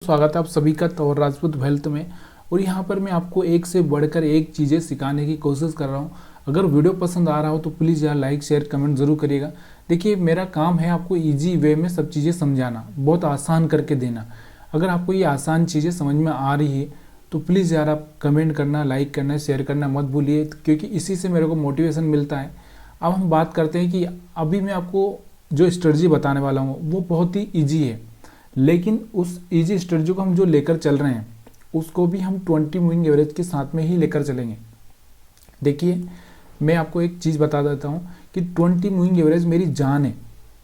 स्वागत है आप सभी का तौर राजपूत वेल्थ में। और यहाँ पर मैं आपको एक से बढ़कर एक चीज़ें सिखाने की कोशिश कर रहा हूँ। अगर वीडियो पसंद आ रहा हो तो प्लीज़ यार लाइक शेयर कमेंट ज़रूर करिएगा। देखिए, मेरा काम है आपको इजी वे में सब चीज़ें समझाना, बहुत आसान करके देना। अगर आपको ये आसान चीज़ें समझ में आ रही है तो प्लीज़ यार आप कमेंट करना, लाइक करना, शेयर करना मत भूलिए, क्योंकि इसी से मेरे को मोटिवेशन मिलता है। अब हम बात करते हैं कि अभी मैं आपको जो स्ट्रेटजी बताने वाला हूँ वो बहुत ही ईजी है, लेकिन उस इजी स्ट्रेटजी को हम जो लेकर चल रहे हैं उसको भी हम 20 मूविंग एवरेज के साथ में ही लेकर चलेंगे। देखिए, मैं आपको एक चीज़ बता देता हूँ कि 20 मूविंग एवरेज मेरी जान है।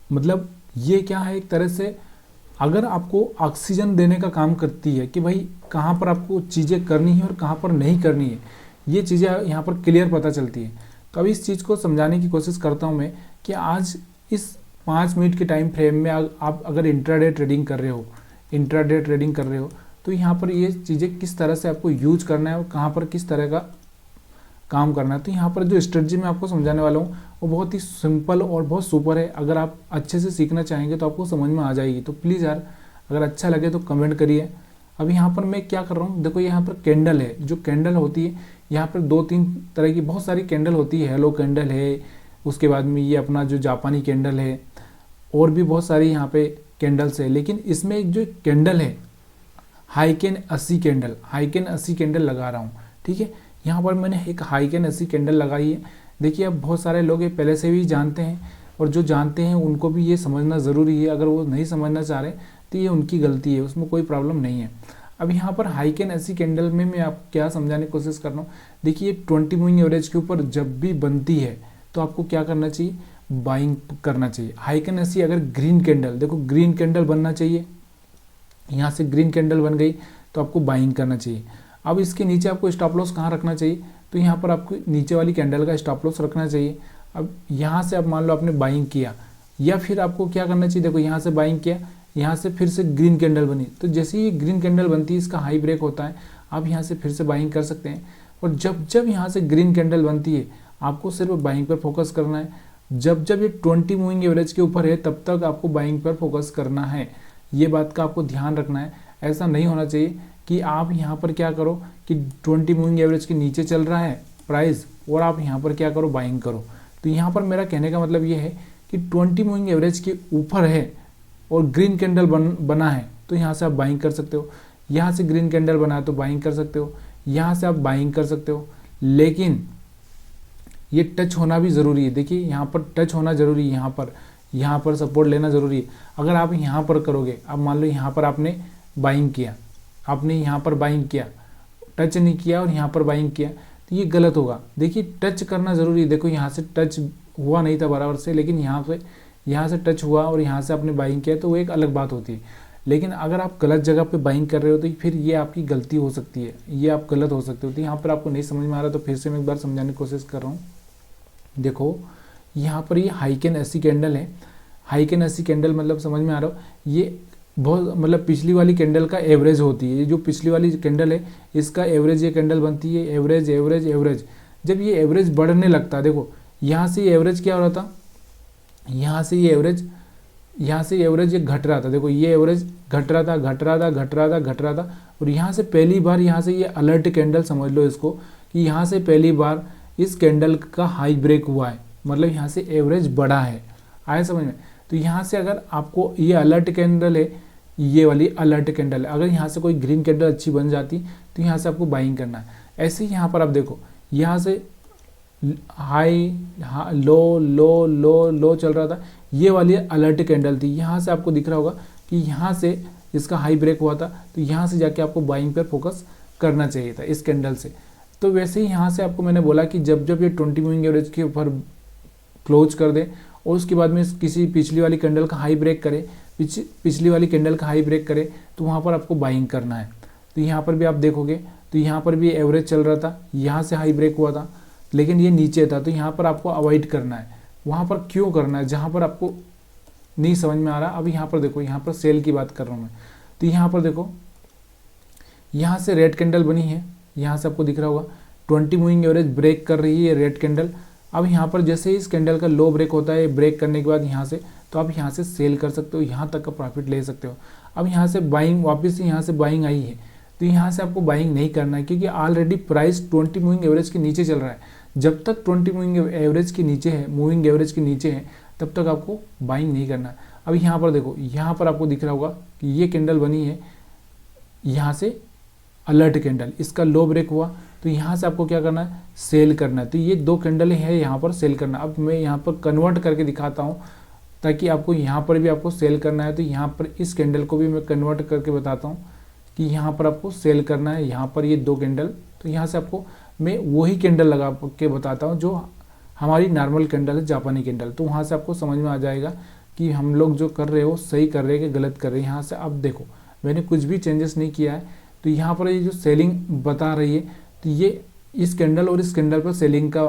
मतलब ये क्या है, एक तरह से अगर आपको ऑक्सीजन देने का काम करती है कि भाई कहाँ पर आपको चीज़ें करनी है और कहाँ पर नहीं करनी है, ये चीज़ें यहाँ पर क्लियर पता चलती है। तो अभी इस चीज़ को समझाने की कोशिश करता हूँ मैं कि आज इस 5 मिनट के टाइम फ्रेम में आप अगर इंट्राडे ट्रेडिंग कर रहे हो तो यहाँ पर ये चीज़ें किस तरह से आपको यूज करना है और कहाँ पर किस तरह का काम करना है। तो यहाँ पर जो स्ट्रेटजी मैं आपको समझाने वाला हूँ वो बहुत ही सिंपल और बहुत सुपर है। अगर आप अच्छे से सीखना चाहेंगे तो आपको समझ में आ जाएगी। तो प्लीज़ यार अगर अच्छा लगे तो कमेंट करिए। अब यहाँ पर मैं क्या कर रहा हूँ, देखो यहाँ पर कैंडल है। जो कैंडल होती है यहाँ पर 2-3 तरह की बहुत सारी कैंडल होती है। हेलो कैंडल है, उसके बाद में ये अपना जो जापानी कैंडल है, और भी बहुत सारी यहाँ पे कैंडल्स है। लेकिन इसमें एक जो कैंडल है हाइकेन 80 कैंडल लगा रहा हूँ। ठीक है, यहाँ पर मैंने एक हाइकेन 80 कैंडल लगाई है। देखिए, अब बहुत सारे लोग ये पहले से भी जानते हैं, और जो जानते हैं उनको भी ये समझना ज़रूरी है। अगर वो नहीं समझना चाह रहे तो ये उनकी गलती है, उसमें कोई प्रॉब्लम नहीं है। अब यहाँ पर हाइकेन 80 कैंडल में मैं आप क्या समझाने की कोशिश कर रहा हूँ। देखिए, 20 मूविंग एवरेज के ऊपर जब भी बनती है तो आपको क्या करना चाहिए, बाइंग करना चाहिए। हाइकेन 80 अगर ग्रीन कैंडल, देखो ग्रीन कैंडल बनना चाहिए, यहाँ से ग्रीन कैंडल बन गई तो आपको बाइंग करना चाहिए। अब इसके नीचे आपको स्टॉप लॉस कहाँ रखना चाहिए, तो यहाँ पर आपको नीचे वाली कैंडल का स्टॉप लॉस रखना चाहिए। अब यहाँ से आप मान लो आपने बाइंग किया, या फिर आपको क्या करना चाहिए, देखो यहाँ से बाइंग किया, यहाँ से फिर से ग्रीन कैंडल बनी, तो जैसे ही ग्रीन कैंडल बनती है इसका हाई ब्रेक होता है, आप यहाँ से फिर से बाइंग कर सकते हैं। और जब जब यहाँ से ग्रीन कैंडल बनती है आपको सिर्फ बाइंग पर फोकस करना है। जब जब ये 20 मूविंग एवरेज के ऊपर है तब तक आपको बाइंग पर फोकस करना है। ये बात का आपको ध्यान रखना है। ऐसा नहीं होना चाहिए कि आप यहाँ पर क्या करो कि 20 मूविंग एवरेज के नीचे चल रहा है प्राइस और आप यहाँ पर क्या करो, बाइंग करो। तो यहाँ पर मेरा कहने का मतलब ये है कि 20 मूविंग एवरेज के ऊपर है और ग्रीन कैंडल बना है तो यहाँ से आप बाइंग कर सकते हो। यहाँ से ग्रीन कैंडल बना है तो बाइंग कर सकते हो, यहाँ से आप बाइंग कर सकते हो। लेकिन ये टच होना भी ज़रूरी है। देखिए, यहाँ पर टच होना ज़रूरी है, यहाँ पर सपोर्ट लेना ज़रूरी है। अगर आप यहाँ पर करोगे, अब मान लो यहाँ पर आपने बाइंग किया, आपने यहाँ पर बाइंग किया, टच नहीं किया और यहाँ पर बाइंग किया, तो ये गलत होगा। देखिए, टच करना ज़रूरी है। देखो, यहाँ से टच हुआ नहीं था बराबर से, लेकिन यहाँ से टच हुआ और यहाँ से आपने बाइंग किया तो वो एक अलग बात होती है। लेकिन अगर आप गलत जगह पे बाइंग कर रहे हो तो फिर ये आपकी गलती हो सकती है, ये आप गलत हो सकते हो। तो यहाँ पर आपको नहीं समझ में आ रहा तो फिर से मैं एक बार समझाने की कोशिश कर रहा हूँ। देखो, यहाँ पर ये हाइकेन 80 कैंडल है। हाइकेन 80 कैंडल मतलब समझ में आ रहा हो, ये बहुत मतलब पिछली वाली कैंडल का एवरेज होती है। ये जो पिछली वाली कैंडल है इसका एवरेज ये कैंडल बनती है, एवरेज एवरेज एवरेज। जब ये एवरेज बढ़ने लगता है, देखो यहाँ से ये एवरेज क्या हो रहा था, यहाँ से ये एवरेज ये घट रहा था। देखो, ये एवरेज घट रहा था और यहाँ से पहली बार यहाँ से ये अलर्ट कैंडल समझ लो इसको, कि यहाँ से पहली बार इस कैंडल का हाई ब्रेक हुआ है, मतलब यहाँ से एवरेज बढ़ा है। आया समझ में। तो यहाँ से अगर आपको ये अलर्ट कैंडल है, ये वाली अलर्ट कैंडल है, अगर यहाँ से कोई ग्रीन कैंडल अच्छी बन जाती तो यहाँ से आपको बाइंग करना है। ऐसे ही यहाँ पर आप देखो, यहाँ से हाई लो लो लो लो चल रहा था, ये वाली अलर्ट कैंडल थी। यहाँ से आपको दिख रहा होगा कि यहाँ से इसका हाई ब्रेक हुआ था, तो यहाँ से जाके आपको बाइंग पर फोकस करना चाहिए था इस कैंडल से। तो वैसे ही यहाँ से आपको मैंने बोला कि जब जब ये 20 मूविंग एवरेज के ऊपर क्लोज कर दे और उसके बाद में किसी पिछली वाली कैंडल का हाई ब्रेक करे, पिछली वाली कैंडल का हाई ब्रेक करे, तो वहाँ पर आपको बाइंग करना है। तो यहाँ पर भी आप देखोगे तो यहाँ पर भी एवरेज चल रहा था, यहाँ से हाई ब्रेक हुआ था लेकिन ये नीचे था, तो यहाँ पर आपको अवॉइड करना है। वहाँ पर क्यों करना है, जहाँ पर आपको नहीं समझ में आ रहा। अब यहाँ पर देखो, यहाँ पर सेल की बात कर रहा हूँ मैं। तो यहाँ पर देखो, यहाँ से रेड कैंडल बनी है, यहाँ से आपको दिख रहा होगा 20 मूविंग एवरेज ब्रेक कर रही है रेड कैंडल। अब यहाँ पर जैसे ही इस कैंडल का लो ब्रेक होता है, ब्रेक करने के बाद यहाँ से, तो आप यहाँ से सेल कर सकते हो, यहाँ तक का प्रॉफिट ले सकते हो। अब यहाँ से बाइंग वापस से यहाँ से बाइंग आई है, तो यहाँ से आपको बाइंग नहीं करना है क्योंकि ऑलरेडी प्राइस 20 मूविंग एवरेज के नीचे चल रहा है। जब तक 20 मूविंग एवरेज के नीचे है, मूविंग एवरेज के नीचे है, तब तक आपको बाइंग नहीं करना है। अब यहाँ पर देखो, यहाँ पर आपको दिख रहा होगा कि ये कैंडल बनी है, यहाँ से अलर्ट कैंडल, इसका लो ब्रेक हुआ, तो यहाँ से आपको क्या करना है, सेल करना है। तो ये 2 कैंडल है यहाँ पर सेल करना। अब मैं यहाँ पर कन्वर्ट करके दिखाता हूँ ताकि आपको यहाँ पर भी आपको सेल करना है, तो यहाँ पर इस कैंडल को भी मैं कन्वर्ट करके बताता हूँ कि यहाँ पर आपको सेल करना है। यहाँ पर ये 2 कैंडल, तो यहाँ से आपको मैं वही कैंडल लगा के बताता हूँ जो हमारी नॉर्मल कैंडल है, जापानी कैंडल। तो वहाँ से आपको समझ में आ जाएगा कि हम लोग जो कर रहे हो सही कर रहे हैं कि गलत कर रहे हैं। यहाँ से अब देखो, मैंने कुछ भी चेंजेस नहीं किया है, तो यहाँ पर ये जो सेलिंग बता रही है, तो ये इस कैंडल और इस कैंडल पर सेलिंग का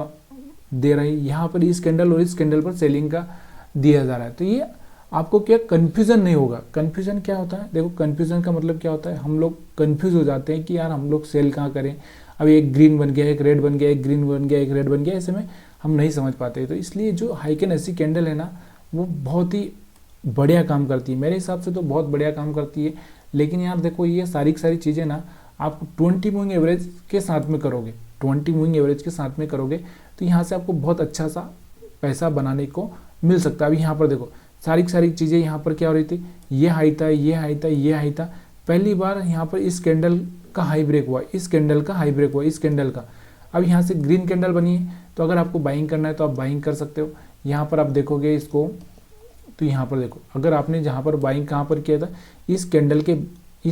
दे रही है, यहाँ पर इस कैंडल और इस कैंडल पर सेलिंग का दिया जा रहा है। तो ये आपको क्या कन्फ्यूज़न नहीं होगा। कन्फ्यूज़न क्या होता है, देखो कन्फ्यूज़न का मतलब क्या होता है, हम लोग कन्फ्यूज़ हो जाते हैं कि यार हम लोग सेल कहाँ करें, अब एक ग्रीन बन गया, एक रेड बन गया, एक ग्रीन बन गया, एक रेड बन गया, ऐसे में हम नहीं समझ पाते। तो इसलिए जो हाइकेन ऐसी कैंडल है ना, वो बहुत ही बढ़िया काम करती है, मेरे हिसाब से तो बहुत बढ़िया काम करती है। लेकिन यार देखो, ये सारी चीज़ें ना आप 20 मूविंग एवरेज के साथ में करोगे, 20 मूविंग एवरेज के साथ में करोगे, तो यहाँ से आपको बहुत अच्छा सा पैसा बनाने को मिल सकता है। अभी यहाँ पर देखो, सारी चीज़ें यहाँ पर क्या हो रही थी, ये हाई था, ये हाई था, ये हाई था। पहली बार यहाँ पर इस कैंडल का हाई ब्रेक हुआ, इस कैंडल का हाई ब्रेक हुआ, इस कैंडल का। अब यहाँ से ग्रीन कैंडल बनी है, तो अगर आपको बाइंग करना है तो आप बाइंग कर सकते हो। यहाँ पर आप देखोगे इसको, तो यहाँ पर देखो, अगर आपने जहाँ पर बाइंग कहाँ पर किया था, इस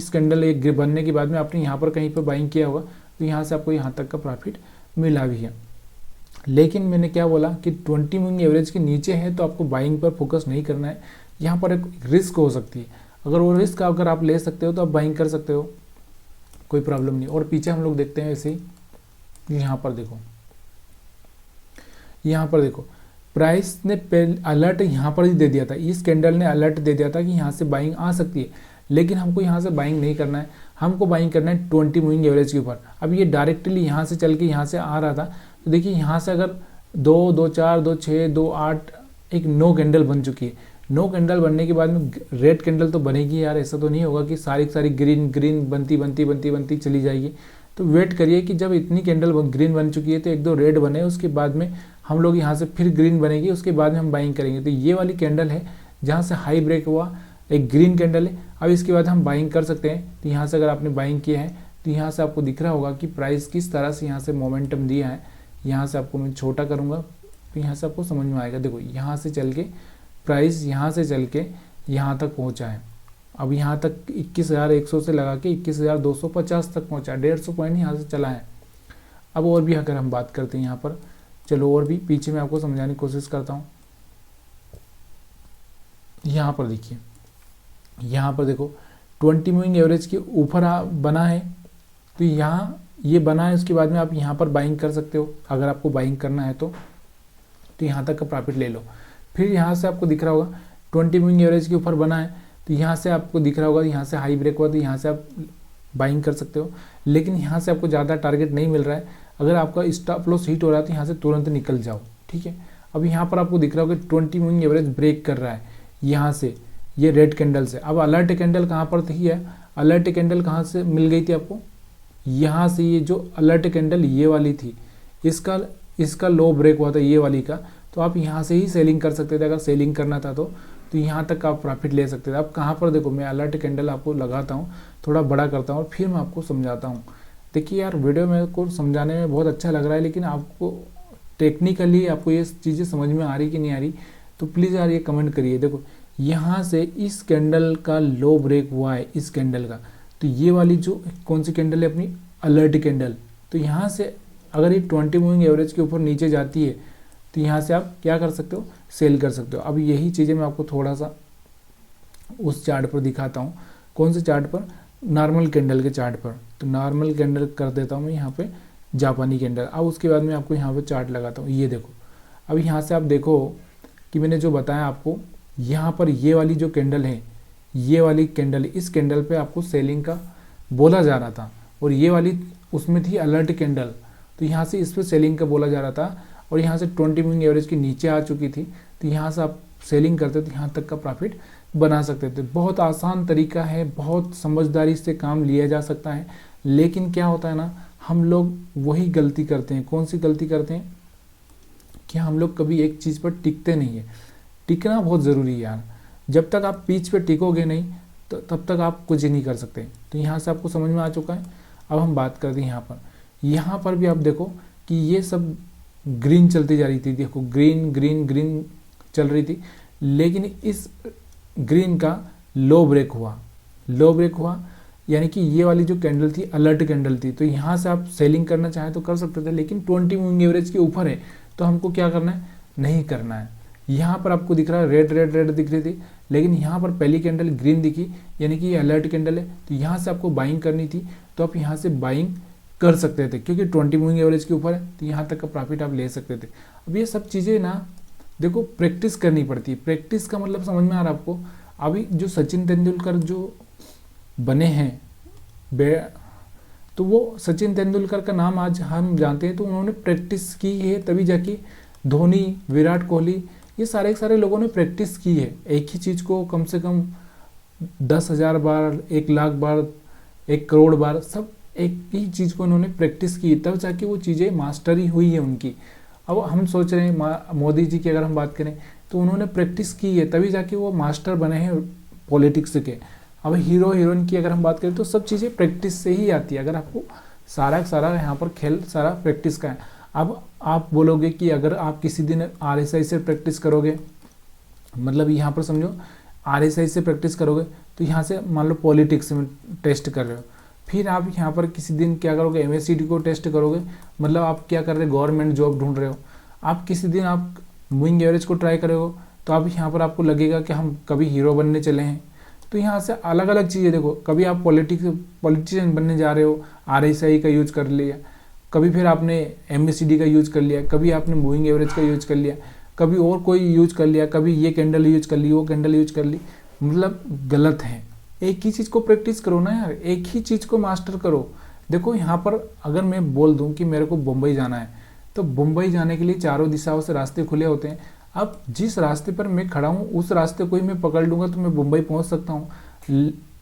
कैंडल एक बनने के बाद में आपने यहाँ पर कहीं पर बाइंग किया होगा, तो यहाँ से आपको यहाँ तक का प्रॉफिट मिला भी है। लेकिन मैंने क्या बोला कि 20 मूविंग एवरेज के नीचे है तो आपको बाइंग पर फोकस नहीं करना है। यहाँ पर एक रिस्क हो सकती है, अगर वो रिस्क अगर आप ले सकते हो तो आप बाइंग कर सकते हो, कोई प्रॉब्लम नहीं। और पीछे हम लोग देखते हैं ऐसे ही, यहाँ पर देखो, यहाँ पर देखो, प्राइस ने अलर्ट यहाँ पर ही दे दिया था, इस कैंडल ने अलर्ट दे दिया था कि यहाँ से बाइंग आ सकती है, लेकिन हमको यहाँ से बाइंग नहीं करना है, हमको बाइंग करना है 20 मूविंग एवरेज के ऊपर। अब ये डायरेक्टली यहाँ से चल के यहाँ से आ रहा था, तो देखिए यहाँ से अगर 2, 2, 4, 2, 6, 2, 8 एक 9 कैंडल बन चुकी है। 9 कैंडल बनने के बाद में रेड कैंडल तो बनेगी यार, ऐसा तो नहीं होगा कि सारी ग्रीन बनती चली जाएगी। तो वेट करिए कि जब इतनी कैंडल ग्रीन बन चुकी है तो 1-2 रेड बने, उसके बाद में हम लोग यहाँ से फिर ग्रीन बनेगी, उसके बाद में हम बाइंग करेंगे। तो ये वाली कैंडल है जहाँ से हाई ब्रेक हुआ, एक ग्रीन कैंडल है। अब इसके बाद हम बाइंग कर सकते हैं। तो यहाँ से अगर आपने बाइंग किया है तो यहाँ से आपको दिख रहा होगा कि प्राइस किस तरह से यहाँ से मोमेंटम दिया है। यहाँ से आपको मैं छोटा करूँगा तो यहाँ से आपको समझ में आएगा। देखो यहाँ से चल के प्राइस यहाँ से चल के यहाँ तक पहुँचा है। अब यहाँ तक 21,100 से लगा के 21,250 तक पहुँचा, 150 पॉइंट यहाँ से चला है। अब और भी अगर हम बात करते हैं यहाँ पर, चलो और भी पीछे मैं आपको समझाने की कोशिश करता हूँ। यहाँ पर देखिए, यहाँ पर देखो 20 मूविंग एवरेज के ऊपर बना है, तो यहाँ ये बना है, उसके बाद में आप यहाँ पर बाइंग कर सकते हो। अगर आपको बाइंग करना है तो यहाँ तक का प्रॉफिट ले लो। फिर यहाँ से आपको दिख रहा होगा 20 मूविंग एवरेज के ऊपर बना है, तो यहाँ से आपको दिख रहा होगा यहाँ से हाई ब्रेक हुआ, तो यहाँ से आप बाइंग कर सकते हो। लेकिन यहाँ से आपको ज़्यादा टारगेट नहीं मिल रहा है, अगर आपका स्टॉप लॉस हिट हो रहा है तो यहाँ से तुरंत निकल जाओ, ठीक है। अब यहाँ पर आपको दिख रहा होगा 20 मूविंग एवरेज ब्रेक कर रहा है यहाँ से, ये रेड कैंडल से। अब अलर्ट कैंडल कहाँ पर थी है, अलर्ट कैंडल कहाँ से मिल गई थी आपको, यहाँ से। ये जो अलर्ट कैंडल ये वाली थी, इसका लो ब्रेक हुआ था ये वाली का, तो आप यहाँ से ही सेलिंग कर सकते थे। अगर सेलिंग करना था तो यहाँ तक आप प्रॉफिट ले सकते थे। अब कहाँ पर देखो, मैं अलर्ट कैंडल आपको लगाता हूँ, थोड़ा बड़ा करता हूँ और फिर मैं आपको समझाता हूँ। देखिए यार, वीडियो मेरे को समझाने में बहुत अच्छा लग रहा है, लेकिन आपको टेक्निकली आपको ये चीज़ें समझ में आ रही कि नहीं आ रही, तो प्लीज़ यार ये कमेंट करिए। देखो यहाँ से इस कैंडल का लो ब्रेक हुआ है, इस कैंडल का, तो ये वाली जो कौन सी कैंडल है, अपनी अलर्ट कैंडल। तो यहाँ से अगर ये 20 मूविंग एवरेज के ऊपर नीचे जाती है तो यहाँ से आप क्या कर सकते हो, सेल कर सकते हो। अब यही चीज़ें मैं आपको थोड़ा सा उस चार्ट पर दिखाता हूँ। कौन से चार्ट पर, नॉर्मल कैंडल के चार्ट पर। तो नॉर्मल कैंडल कर देता हूँ मैं यहाँ पे जापानी कैंडल। अब उसके बाद मैं आपको यहाँ पे चार्ट लगाता हूँ। ये देखो, अब यहाँ से आप देखो कि मैंने जो बताया आपको, यहाँ पर ये वाली जो कैंडल है, ये वाली कैंडल, इस कैंडल पे आपको सेलिंग का बोला जा रहा था, और ये वाली उसमें थी अलर्ट कैंडल, तो यहाँ से इस पर सेलिंग का बोला जा रहा था। और यहाँ से 20 मूविंग एवरेज के नीचे आ चुकी थी, तो यहाँ से आप सेलिंग करते तो यहाँ तक का प्रॉफिट बना सकते थे। बहुत आसान तरीका है, बहुत समझदारी से काम लिया जा सकता है, लेकिन क्या होता है ना, हम लोग वही गलती करते हैं। कौन सी गलती करते हैं कि हम लोग कभी एक चीज़ पर टिकते नहीं है। टिकना बहुत ज़रूरी है यार। जब तक आप पीच पे टिकोगे नहीं तो तब तक आप कुछ ही नहीं कर सकते। तो यहाँ से आपको समझ में आ चुका है। अब हम बात करते हैं यहाँ पर भी आप देखो कि ये सब ग्रीन चलती जा रही थी। देखो ग्रीन ग्रीन ग्रीन चल रही थी, लेकिन इस ग्रीन का लो ब्रेक हुआ, यानी कि ये वाली जो कैंडल थी अलर्ट कैंडल थी। तो यहाँ से आप सेलिंग करना चाहें तो कर सकते थे, लेकिन 20 मूविंग एवरेज के ऊपर है तो हमको क्या करना है, नहीं करना है। यहाँ पर आपको दिख रहा है रेड रेड रेड दिख रही थी, लेकिन यहाँ पर पहली कैंडल ग्रीन दिखी, यानी कि ये अलर्ट कैंडल है। तो यहाँ से आपको बाइंग करनी थी, तो आप यहाँ से बाइंग कर सकते थे, क्योंकि 20 मूविंग एवरेज के ऊपर है तो यहाँ तक का प्रॉफिट आप ले सकते थे। अब ये सब चीज़ें ना देखो प्रैक्टिस करनी पड़ती है। प्रैक्टिस का मतलब समझ में आ रहा है आपको। अभी जो सचिन तेंदुलकर जो बने हैं तो वो सचिन तेंदुलकर का नाम आज हम जानते हैं, तो उन्होंने प्रैक्टिस की है, तभी जाके धोनी, विराट कोहली, ये सारे लोगों ने प्रैक्टिस की है। एक ही चीज़ को कम से कम 10,000 बार, 1,00,000 बार, 1 करोड़ बार, सब एक ही चीज़ को उन्होंने प्रैक्टिस की, तब जाके वो चीज़ें मास्टरी हुई है उनकी। अब हम सोच रहे हैं मोदी जी की अगर हम बात करें तो उन्होंने प्रैक्टिस की है, तभी जाके वो मास्टर बने हैं पॉलिटिक्स के। अब हीरो हीरोइन की अगर हम बात करें तो सब चीज़ें प्रैक्टिस से ही आती है। अगर आपको सारा यहाँ पर खेल सारा प्रैक्टिस का है। अब आप बोलोगे कि अगर आप किसी दिन RSI से प्रैक्टिस करोगे, मतलब यहाँ पर समझो RSI से प्रैक्टिस करोगे तो यहाँ से मान लो पॉलिटिक्स में टेस्ट कर रहे हो, फिर आप यहाँ पर किसी दिन क्या करोगे, MSCD को टेस्ट करोगे, मतलब आप क्या कर रहे हो, गवर्नमेंट जॉब ढूंढ रहे हो। आप किसी दिन आप मूविंग एवरेज को ट्राई करोगे तो आप यहाँ पर आपको लगेगा कि हम कभी हीरो बनने चले हैं। तो यहाँ से अलग अलग चीज़ें देखो, कभी आप पॉलिटिशियन बनने जा रहे हो, RSI का यूज कर लिया, कभी फिर आपने MACD का यूज कर लिया, कभी आपने मूविंग एवरेज का यूज कर लिया, कभी और कोई यूज कर लिया, कभी ये कैंडल यूज कर ली, वो कैंडल यूज कर ली, मतलब गलत है। एक ही चीज़ को प्रैक्टिस करो ना यार, एक ही चीज़ को मास्टर करो। देखो यहाँ पर अगर मैं बोल दूँ कि मेरे को मुंबई जाना है, तो मुंबई जाने के लिए चारों दिशाओं से रास्ते खुले होते हैं। अब जिस रास्ते पर मैं खड़ा हूँ उस रास्ते को ही मैं पकड़ लूँगा तो मैं मुंबई पहुँच सकता हूँ।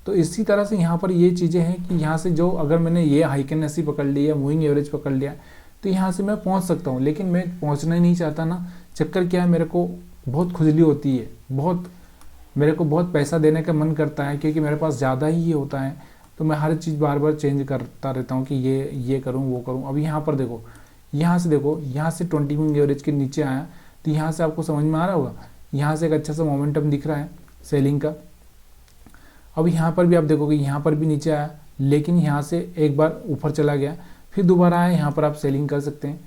तो इसी तरह से यहाँ पर ये चीज़ें हैं कि यहाँ से जो अगर मैंने ये हाइकेनेसी पकड़ ली या मूविंग एवरेज पकड़ लिया तो यहाँ से मैं पहुँच सकता हूँ, लेकिन मैं पहुँचना ही नहीं चाहता ना। चक्कर क्या है, मेरे को बहुत खुजली होती है, मेरे को बहुत पैसा देने का मन करता है, क्योंकि मेरे पास ज़्यादा ही ये होता है, तो मैं हर चीज़ बार बार चेंज करता रहता हूँ कि ये करूँ वो करूँ। अब यहाँ पर देखो, यहाँ से 20 मूविंग एवरेज के नीचे आया, तो यहाँ से आपको समझ में आ रहा होगा, यहाँ से एक अच्छा सा मोमेंटम दिख रहा है सेलिंग का। अब यहाँ पर भी आप देखोगे, यहाँ पर भी नीचे आया, लेकिन यहाँ से एक बार ऊपर चला गया, फिर दोबारा आया, यहाँ पर आप सेलिंग कर सकते हैं।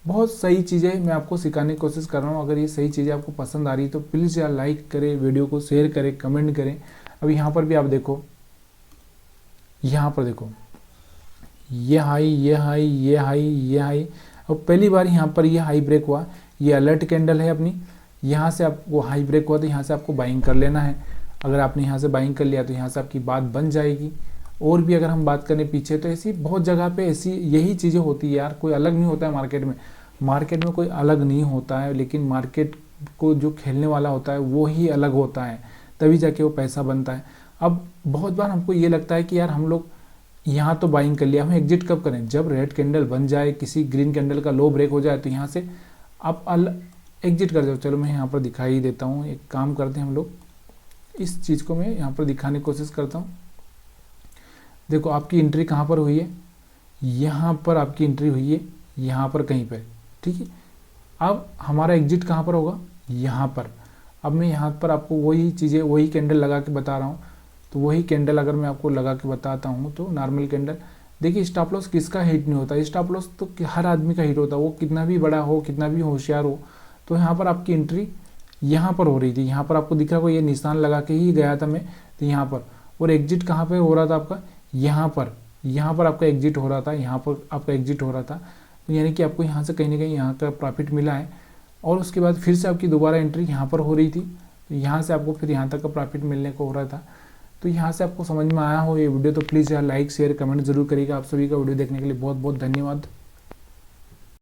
बहुत सही चीज़ें मैं आपको सिखाने की कोशिश कर रहा हूँ। अगर ये सही चीज़ें आपको पसंद आ रही है तो प्लीज़ यार लाइक करें, वीडियो को शेयर करें, कमेंट करें। अब यहाँ पर भी आप देखो, यहाँ पर देखो, ये हाई। अब पहली बार यहाँ पर ये हाई ब्रेक हुआ, ये अलर्ट कैंडल है अपनी, यहाँ से आपको हाई ब्रेक हुआ तो यहाँ से आपको बाइंग कर लेना है। अगर आपने यहाँ से बाइंग कर लिया तो यहाँ से आपकी बात बन जाएगी। और भी अगर हम बात करें पीछे, तो ऐसी बहुत जगह पे ऐसी यही चीज़ें होती है यार, कोई अलग नहीं होता है मार्केट में कोई अलग नहीं होता है, लेकिन मार्केट को जो खेलने वाला होता है वो ही अलग होता है, तभी जाके वो पैसा बनता है। अब बहुत बार हमको ये लगता है कि यार हम लोग यहाँ तो बाइंग कर लिया, हम एग्जिट कब करें, जब रेड कैंडल बन जाए, किसी ग्रीन कैंडल का लो ब्रेक हो जाए तो यहाँ से आप एग्जिट कर जाओ। चलो मैं यहाँ पर दिखाई ही देता हूँ, एक काम करते हैं हम लोग, इस चीज़ को मैं यहाँ पर दिखाने की कोशिश करता हूँ। देखो आपकी एंट्री कहाँ पर हुई है, यहाँ पर आपकी एंट्री हुई है, यहाँ पर कहीं पर, ठीक है। अब हमारा एग्जिट कहाँ पर होगा, यहाँ पर। अब मैं यहाँ पर आपको वही चीज़ें, वही कैंडल लगा के बता रहा हूँ। तो वही कैंडल अगर मैं आपको लगा के बताता हूँ, तो नॉर्मल कैंडल, देखिए स्टॉप लॉस किसका हिट नहीं होता, स्टॉप लॉस तो हर आदमी का हिट होता है, वो कितना भी बड़ा हो, कितना भी होशियार हो। तो यहाँ पर आपकी एंट्री यहाँ पर हो रही थी, यहाँ पर आपको दिख रहा होगा, ये निशान लगा के ही गया था मैं, तो यहाँ पर। और एग्जिट कहाँ पे हो रहा था आपका, यहाँ पर आपका एग्जिट हो रहा था, यहाँ पर आपका एग्जिट हो रहा था। तो यानी कि आपको यहाँ से कहीं ना कहीं यहाँ का प्रॉफिट मिला है। और उसके बाद फिर से आपकी दोबारा एंट्री यहाँ पर हो रही थी, तो यहाँ से आपको फिर यहाँ तक का प्रॉफिट मिलने को हो रहा था। तो यहाँ से आपको समझ में आया हो ये वीडियो, तो प्लीज़ यार लाइक शेयर कमेंट जरूर करिएगा। आप सभी का वीडियो देखने के लिए बहुत बहुत धन्यवाद।